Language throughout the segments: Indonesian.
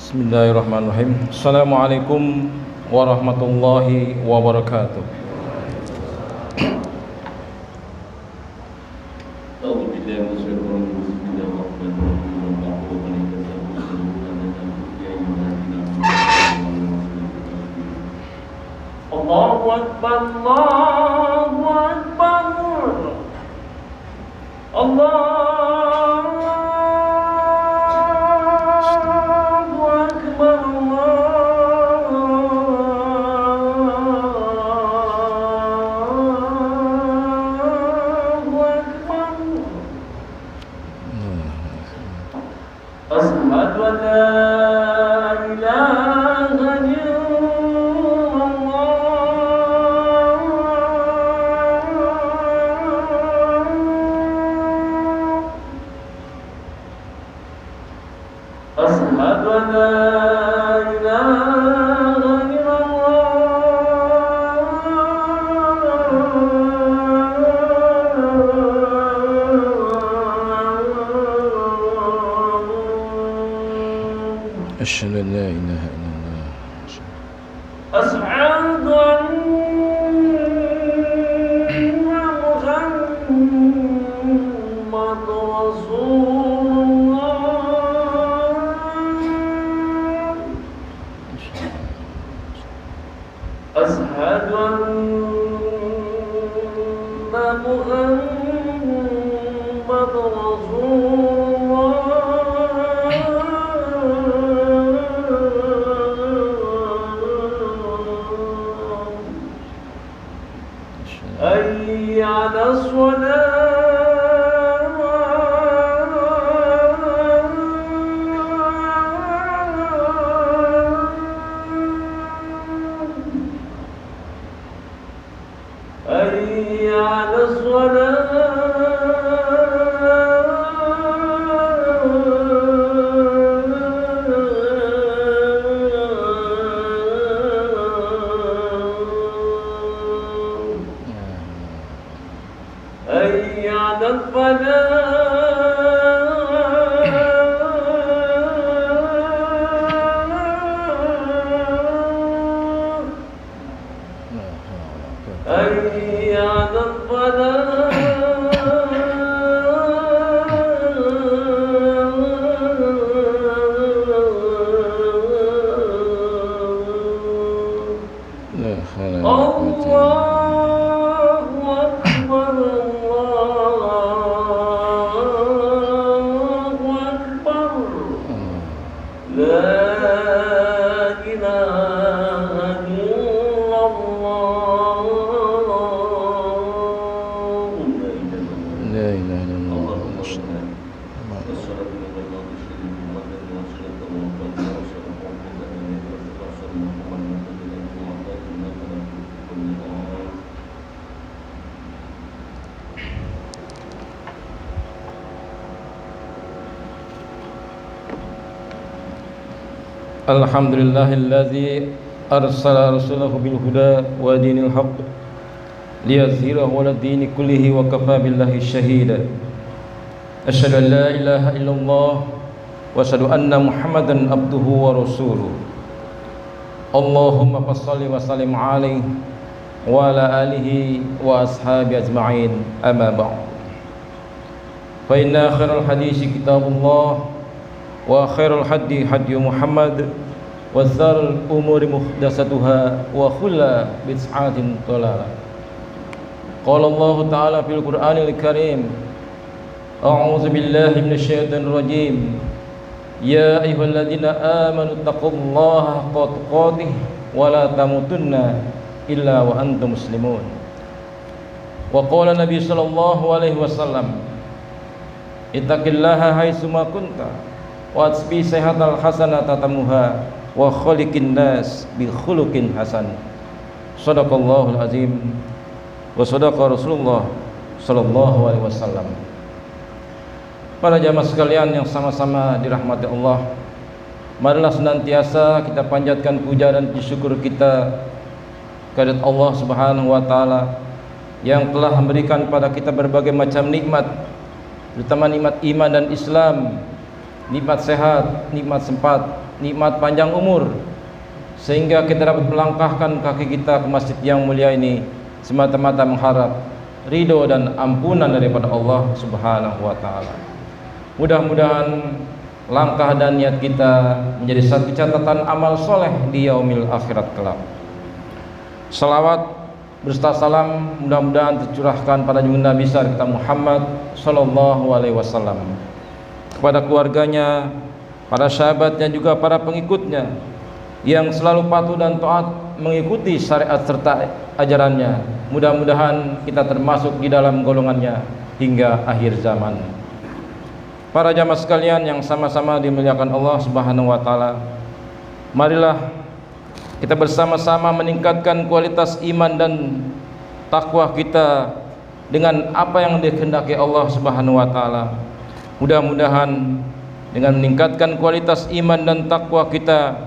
Bismillahirrahmanirrahim. Assalamualaikum warahmatullahi wabarakatuh. Allahu Akbar, Allahu Akbar, Allahu Akbar, Allahu Akbar. Asyhadu an la ilaha illallah. Asyhadu an la ilaha illallah. Asyhadu an la ilaha illallah. أشهد أن محمد رسول الله. أشهد أن محمد رسول حي على الصلاة. حي على الصلاة. حي على الفلاح. حي على الفلاح. La haula wa la quwwata illa Alhamdulillahilladzi arsala rasulahu bil huda wa dinil haqq liyuzhirahu 'ala dini kullihi wa kafa billahi shahida. Asyhadu an la ilaha illallah wa asyhadu anna Muhammadan abduhu wa rasuluh. Allahumma shalli wa sallim 'alaihi wa ala alihi wa ashabi ajma'in. Amma ba'd. Fa inna khairal hadisi kitabullah wa khairul hadi hadi Muhammad wa dzarul umuri muhdatsatuha wa kullu bid'atin dhalalah. Qala Allah ta'ala fil Qur'anil Karim, a'udzu billahi minasy syaithanir rajim. Ya ayyuhalladzina amanu taqullaha haqqa tuqatih wa la tamutunna illa wa antum muslimun. Wa qala Nabi sallallahu alaihi wasallam, ittaqillaha haitsu ma kunta wa atsbi sayhatal hasanata tamuha wa khaliqin nas bi khuluqin hasan. Shadaqallahul azim wa shadaqa Rasulullah sallallahu alaihi wasallam. Para jamaah sekalian yang sama-sama dirahmati Allah, marilah senantiasa kita panjatkan puja dan syukur kita kehadirat Allah Subhanahu wa taala yang telah memberikan pada kita berbagai macam nikmat, terutama nikmat iman dan Islam, nikmat sehat, nikmat sempat, nikmat panjang umur, sehingga kita dapat melangkahkan kaki kita ke masjid yang mulia ini semata-mata mengharap ridho dan ampunan daripada Allah Subhanahu wa taala. Mudah-mudahan langkah dan niat kita menjadi satu catatan amal soleh di yaumil akhirat kelak. Salawat berserta salam mudah-mudahan tercurahkan pada junjungan Nabi besar kita Muhammad sallallahu alaihi wasallam, kepada keluarganya, para sahabatnya, juga para pengikutnya yang selalu patuh dan taat mengikuti syariat serta ajarannya. Mudah-mudahan kita termasuk di dalam golongannya hingga akhir zaman. Para jamaah sekalian yang sama-sama dimuliakan Allah Subhanahu wa taala, marilah kita bersama-sama meningkatkan kualitas iman dan takwa kita dengan apa yang dikehendaki Allah Subhanahu wa taala. Mudah-mudahan dengan meningkatkan kualitas iman dan takwa kita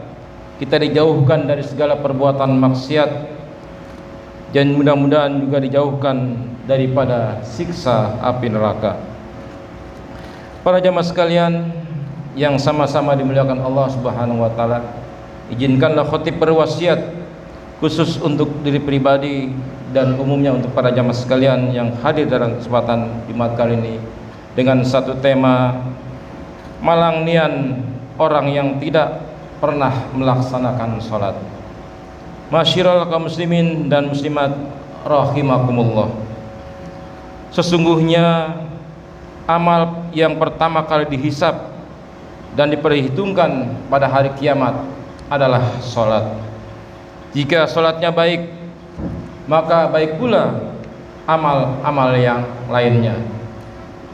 dijauhkan dari segala perbuatan maksiat, dan mudah-mudahan juga dijauhkan daripada siksa api neraka. Para jamaah sekalian yang sama-sama dimuliakan Allah Subhanahu wa taala, izinkanlah khotib berwasiat khusus untuk diri pribadi dan umumnya untuk para jamaah sekalian yang hadir dalam kesempatan Jumat kali ini dengan satu tema, malang nian orang yang tidak pernah melaksanakan salat. Masyiral kaum muslimin dan muslimat rahimakumullah. Sesungguhnya amal yang pertama kali dihisab dan diperhitungkan pada hari kiamat adalah salat. Jika salatnya baik, maka baik pula amal-amal yang lainnya.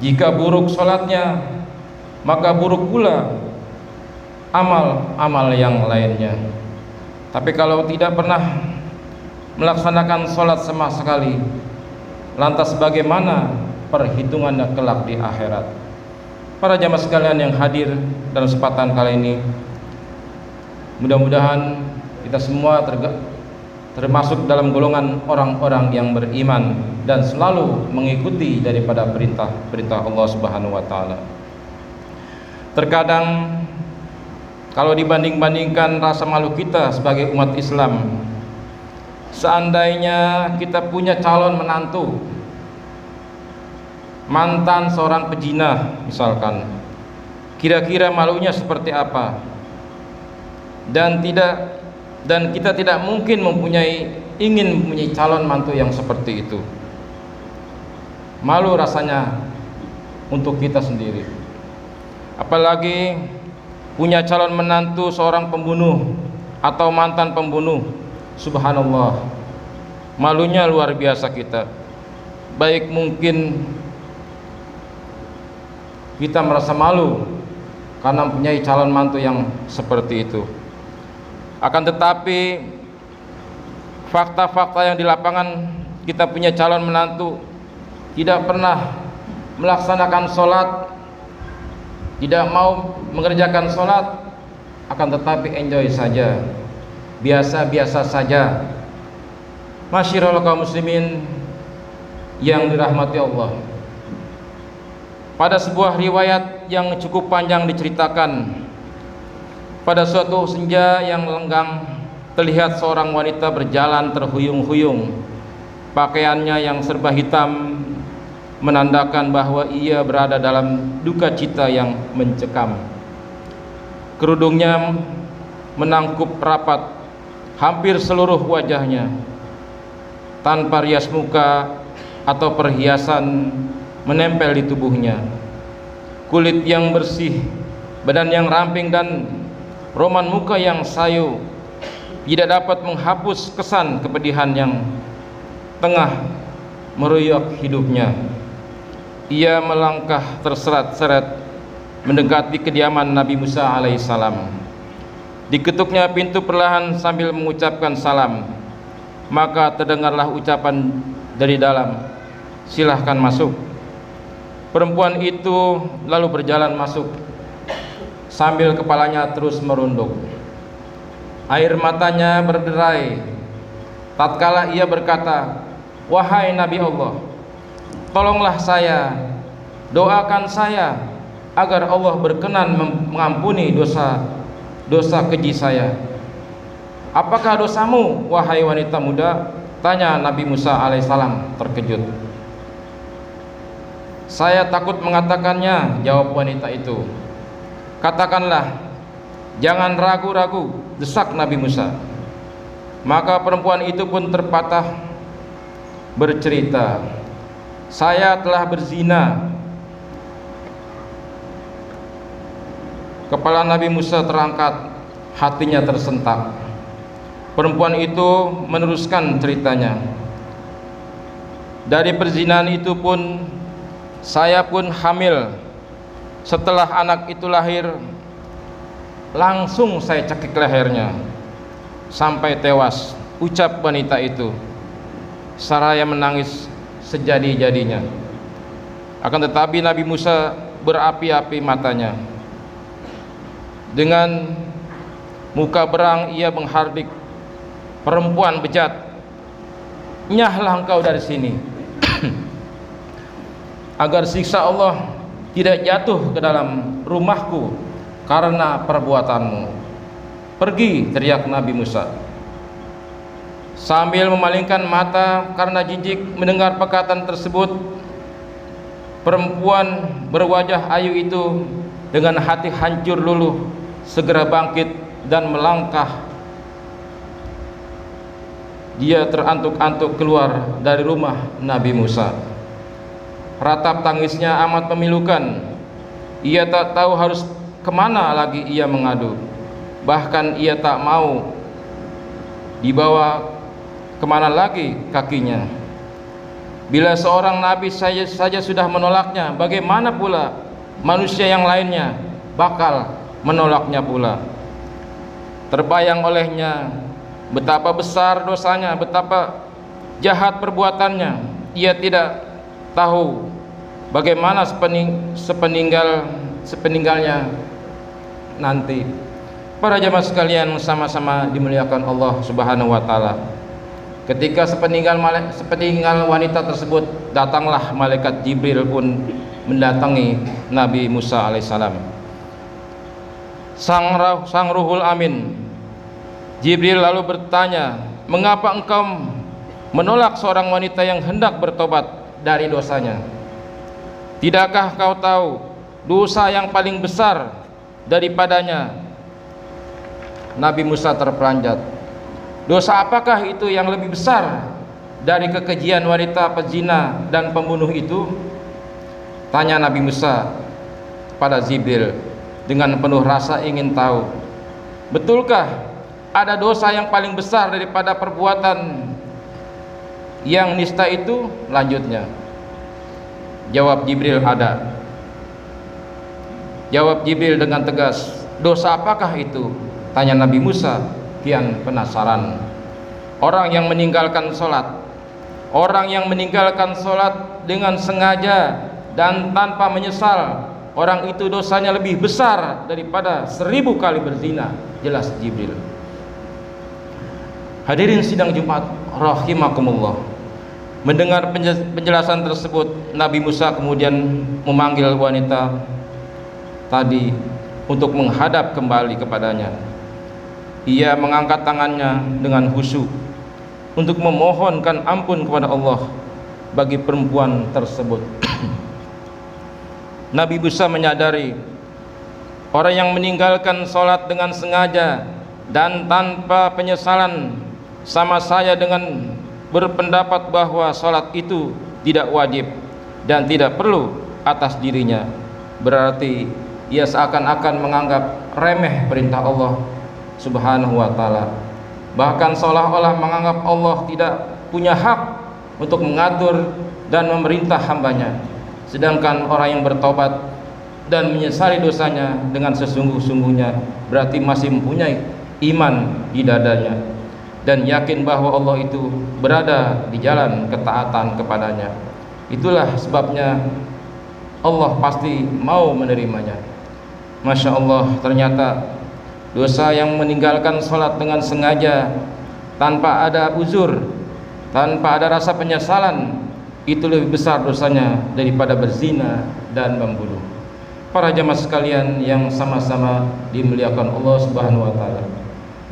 Jika buruk salatnya, maka buruk pula amal-amal yang lainnya. Tapi kalau tidak pernah melaksanakan salat sama sekali, lantas bagaimana perhitungannya kelak di akhirat? Para jamaah sekalian yang hadir dalam kesempatan kali ini, mudah-mudahan kita semua termasuk dalam golongan orang-orang yang beriman dan selalu mengikuti daripada perintah-perintah Allah Subhanahu wa taala. Terkadang kalau dibanding-bandingkan rasa malu kita sebagai umat Islam, seandainya kita punya calon menantu, mantan seorang pezina misalkan, kira-kira malunya seperti apa? Dan kita tidak mungkin ingin mempunyai calon mantu yang seperti itu. Malu rasanya untuk kita sendiri, apalagi punya calon menantu seorang pembunuh atau mantan pembunuh. Subhanallah, malunya luar biasa kita. Baik mungkin kita merasa malu karena mempunyai calon mantu yang seperti itu. Akan tetapi fakta-fakta yang di lapangan, kita punya calon menantu tidak pernah melaksanakan sholat, tidak mau mengerjakan sholat, akan tetapi enjoy saja, biasa-biasa saja. Masyiral kaum muslimin yang dirahmati Allah, pada sebuah riwayat yang cukup panjang diceritakan, pada suatu senja yang lenggang, terlihat seorang wanita berjalan terhuyung-huyung. Pakaiannya yang serba hitam menandakan bahwa ia berada dalam duka cita yang mencekam. Kerudungnya menangkup rapat hampir seluruh wajahnya, tanpa rias muka atau perhiasan menempel di tubuhnya. Kulit yang bersih, badan yang ramping, dan roman muka yang sayu tidak dapat menghapus kesan kepedihan yang tengah meruyuk hidupnya. Ia melangkah terseret-seret mendekati kediaman Nabi Musa alaihissalam. Diketuknya pintu perlahan sambil mengucapkan salam. Maka terdengarlah ucapan dari dalam, "Silahkan masuk." Perempuan itu lalu berjalan masuk sambil kepalanya terus merunduk. Air matanya berderai tatkala ia berkata, "Wahai Nabi Allah, tolonglah saya, doakan saya agar Allah berkenan mengampuni dosa keji saya. Apakah dosamu, wahai wanita muda? Tanya Nabi Musa alaihissalam terkejut. Saya takut mengatakannya, jawab wanita itu. Katakanlah, jangan ragu-ragu, desak Nabi Musa. Maka perempuan itu pun terpatah bercerita, saya telah berzina. Kepala Nabi Musa terangkat, hatinya tersentak. Perempuan itu meneruskan ceritanya. Dari perzinahan itu pun saya pun hamil. Setelah anak itu lahir, langsung saya cekik lehernya sampai tewas, ucap wanita itu saraya menangis sejadi-jadinya. Akan tetapi Nabi Musa berapi-api matanya. Dengan muka berang ia menghardik, perempuan bejat, nyahlah engkau dari sini agar siksa Allah tidak jatuh ke dalam rumahku karena perbuatanmu. Pergi, teriak Nabi Musa sambil memalingkan mata karena jijik mendengar perkataan tersebut. Perempuan berwajah ayu itu dengan hati hancur luluh segera bangkit dan melangkah. Dia terantuk-antuk keluar dari rumah Nabi Musa. Ratap tangisnya amat memilukan. Ia tak tahu harus kemana lagi ia mengadu. Bahkan ia tak mau dibawa kemana lagi kakinya. Bila seorang nabi saja sudah menolaknya, bagaimana pula manusia yang lainnya bakal menolaknya pula. Terbayang olehnya betapa besar dosanya, betapa jahat perbuatannya. Ia tidak tahu bagaimana sepeninggalnya nanti. Para jamaah sekalian sama-sama dimuliakan Allah Subhanahu wa taala. Ketika sepeninggal wanita tersebut, datanglah malaikat Jibril pun mendatangi Nabi Musa alaihissalam. Sang Ruhul Amin Jibril lalu bertanya, mengapa engkau menolak seorang wanita yang hendak bertobat dari dosanya? Tidakkah kau tahu dosa yang paling besar daripadanya? Nabi Musa terperanjat. Dosa apakah itu yang lebih besar dari kekejian wanita pezina dan pembunuh itu? Tanya Nabi Musa pada Jibril dengan penuh rasa ingin tahu. Betulkah ada dosa yang paling besar daripada perbuatan yang nista itu? Lanjutnya, jawab Jibril, ada. Jawab Jibril dengan tegas, dosa apakah itu? Tanya Nabi Musa kian penasaran. Orang yang meninggalkan sholat, orang yang meninggalkan sholat dengan sengaja dan tanpa menyesal, orang itu dosanya lebih besar daripada 1000 kali berzina, jelas Jibril. Hadirin sidang Jumat rahimakumullah. Mendengar penjelasan tersebut, Nabi Musa kemudian memanggil wanita tadi untuk menghadap kembali kepadanya. Ia mengangkat tangannya dengan khusyuk untuk memohonkan ampun kepada Allah bagi perempuan tersebut. Nabi Musa menyadari orang yang meninggalkan sholat dengan sengaja dan tanpa penyesalan sama saya dengan berpendapat bahwa sholat itu tidak wajib dan tidak perlu atas dirinya. Berarti ia seakan-akan menganggap remeh perintah Allah Subhanahu wa ta'ala. Bahkan seolah-olah menganggap Allah tidak punya hak untuk mengatur dan memerintah hambanya. Sedangkan orang yang bertobat dan menyesali dosanya dengan sesungguh-sungguhnya berarti masih mempunyai iman di dadanya dan yakin bahwa Allah itu berada di jalan ketaatan kepadanya. Itulah sebabnya Allah pasti mau menerimanya. Masya Allah, ternyata dosa yang meninggalkan sholat dengan sengaja tanpa ada uzur, tanpa ada rasa penyesalan, itu lebih besar dosanya daripada berzina dan membunuh. para jamaah sekalian yang sama-sama dimuliakan Allah Subhanahu wa taala.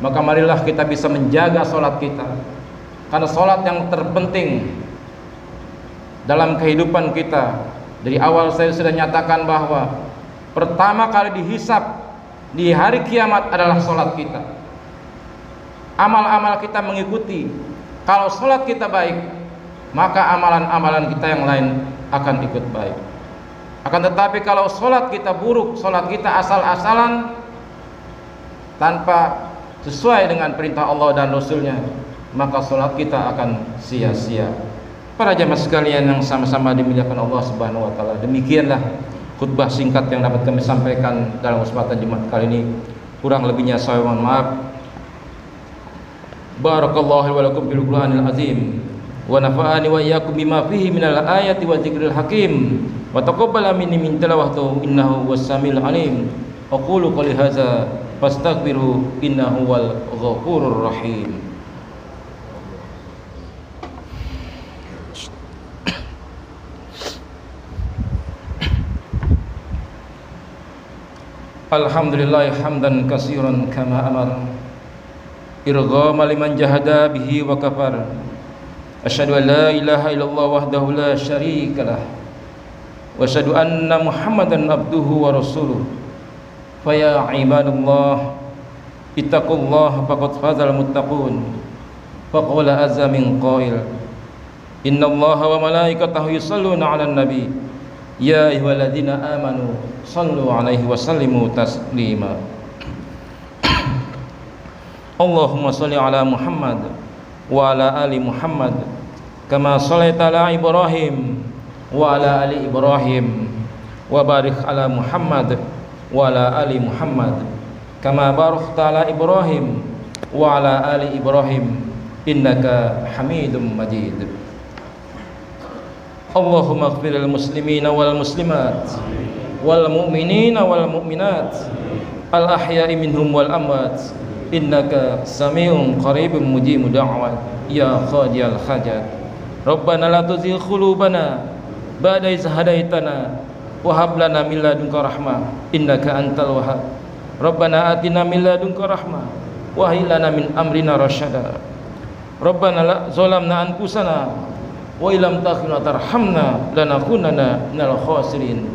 Maka marilah kita bisa menjaga salat kita. Karena salat yang terpenting dalam kehidupan kita. Dari awal saya sudah nyatakan bahwa pertama kali dihisab di hari kiamat adalah salat kita. Amal-amal kita mengikuti. Kalau salat kita baik, maka amalan-amalan kita yang lain akan ikut baik. Akan tetapi kalau sholat kita buruk, sholat kita asal-asalan tanpa sesuai dengan perintah Allah dan Rasulnya, maka sholat kita akan sia-sia. Para jamaah sekalian yang sama-sama dimuliakan Allah Subhanahu wa taala, demikianlah khutbah singkat yang dapat kami sampaikan dalam kesempatan Jumat kali ini. Kurang lebihnya saya mohon maaf. Barakallahu wa lakum bil Qur'anil azim wa nafa'ani wa iyyakum bima fihi minal ayati wa dzikril hakim wa taqabbala minni min tilawatihi innahu was-samiul alim. Aqulu qouli hadza fastaghfiru innahu wal ghafurur rahim. Alhamdulillah hamdan katsiran kama amar irghama liman jahada bihi wa kafar. Asyhadu an la ilaha illallah wahdahu la syarikalah wa asyhadu anna Muhammadan abduhu wa rasuluh. Fa ya ibadallah ittaqullaha faqad fazal muttaqun. Faqala azza min qail innallaha wa malaikatahu yusholluna 'alan nabi ya ayyuhalladzina amanu shallu 'alaihi wa sallimu taslima. Allahumma shalli 'ala Muhammad wa 'ala ali Muhammad kama shallaita 'ala Ibrahim wa 'ala ali Ibrahim wa barik 'ala Muhammad wa 'ala ali Muhammad kama barakta 'ala Ibrahim wa 'ala ali Ibrahim innaka Hamidum Majid. Allahumma ighfir lil muslimina wal muslimat wal mu'minina wal mu'minat al ahya'i minhum wal amwat innaka sami'un qaribun mujibud da'wat ya qadiyal hajat. Rabbana la tuzigh qulubana ba'da idh hadaitana wa hab lana min ladunka rahmah innaka antal wahhab. Rabbana atina min ladunka rahmah wa hayyi lana min amrina rasyada. Rabbana la zalamna anfusana wa illam taghfir wa tarhamna lanakunanna minal khasirin.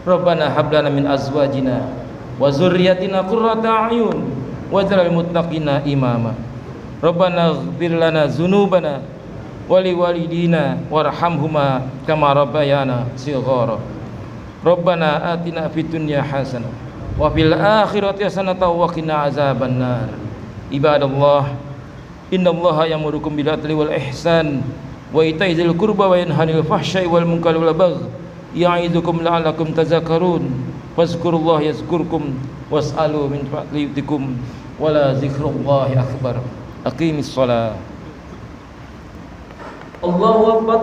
Rabbana hab lana min azwajina wa dzurriyyatina qurrata a'yun waj'alna lil muttaqina imama. Rabbana ighfir lana dzunubana wa liwalidina warhamhuma kama rabbayana shighara. Rabbana atina fid dunya hasanah wa fil akhirati hasanah wa qina azabannar. Ibadallah innallaha ya'murukum bil adli wal ihsan wa ita'i dzil qurba wa yanha 'anil fahsya'i wal munkari wal baghi ya'idukum la'allakum tadhakkarun. Fazkurullaha yazkurkum was'alu min fadlihi yu'tikum wa la dzikrullahi akbar. Aqimis shalah. Allahu akbar.